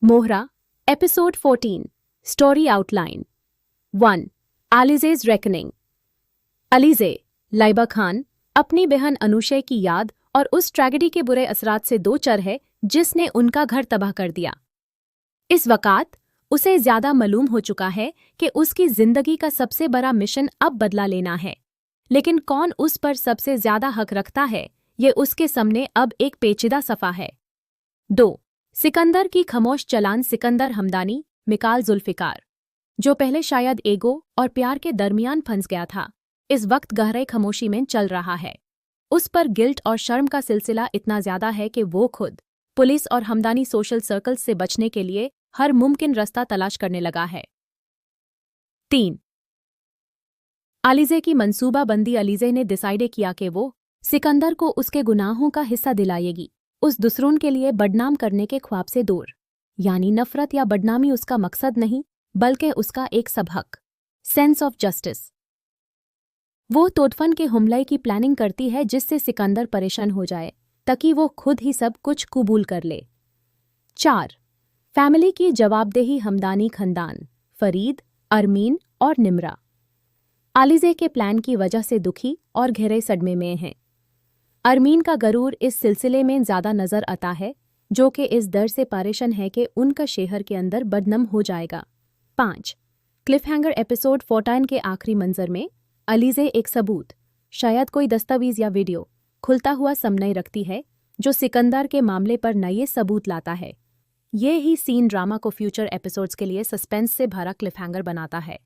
मोहरा episode 14 story outline 1 Alizeh's reckoning. Alizeh Laiba Khan अपनी बहन अनुशे की याद और उस ट्रेजेडी के बुरे असरात से दो चर है जिसने उनका घर तबाह कर दिया। इस वक़्त उसे ज्यादा मालूम हो चुका है कि उसकी जिंदगी का सबसे बड़ा मिशन अब बदला लेना है, लेकिन कौन उस पर सबसे ज्यादा हक रखता है ये उसके सामने अब एक पेचीदा सफ़ा है। 2 सिकंदर की खामोश चलान। सिकंदर हमदानी मिकाल जुल्फिकार, जो पहले शायद ईगो और प्यार के दरमियान फंस गया था, इस वक्त गहरे खामोशी में चल रहा है। उस पर गिल्ट और शर्म का सिलसिला इतना ज्यादा है कि वो खुद पुलिस और हमदानी सोशल सर्कल्स से बचने के लिए हर मुमकिन रास्ता तलाश करने लगा है। 3 अलीज़े की मंसूबाबंदी। अलीज़े ने डिसाइड किया कि वो सिकंदर को उसके गुनाहों का हिस्सा दिलाएगी, उस दुसरून के लिए बदनाम करने के ख्वाब से दूर। यानी नफरत या बदनामी उसका मकसद नहीं, बल्कि उसका एक सबक, सेंस ऑफ जस्टिस। वो तोड़फन के हमले की प्लानिंग करती है जिससे सिकंदर परेशान हो जाए ताकि वो खुद ही सब कुछ कबूल कर ले। 4 फैमिली की जवाबदेही। हमदानी खानदान फरीद, अरमीन और निमरा अलीज़े के प्लान की वजह से दुखी और गहरे सदमे में हैं। अरमीन का गरूर इस सिलसिले में ज़्यादा नज़र आता है, जो कि इस डर से परेशान है कि उनका शहर के अंदर बदनाम हो जाएगा। 5 क्लिफहैंगर एपिसोड 14 के आखिरी मंजर में अलीज़े एक सबूत, शायद कोई दस्तावेज या वीडियो, खुलता हुआ सामने रखती है जो सिकंदर के मामले पर नए सबूत लाता है। ये ही सीन ड्रामा को फ्यूचर एपिसोड्स के लिए सस्पेंस से भरा क्लिफहैंगर बनाता है।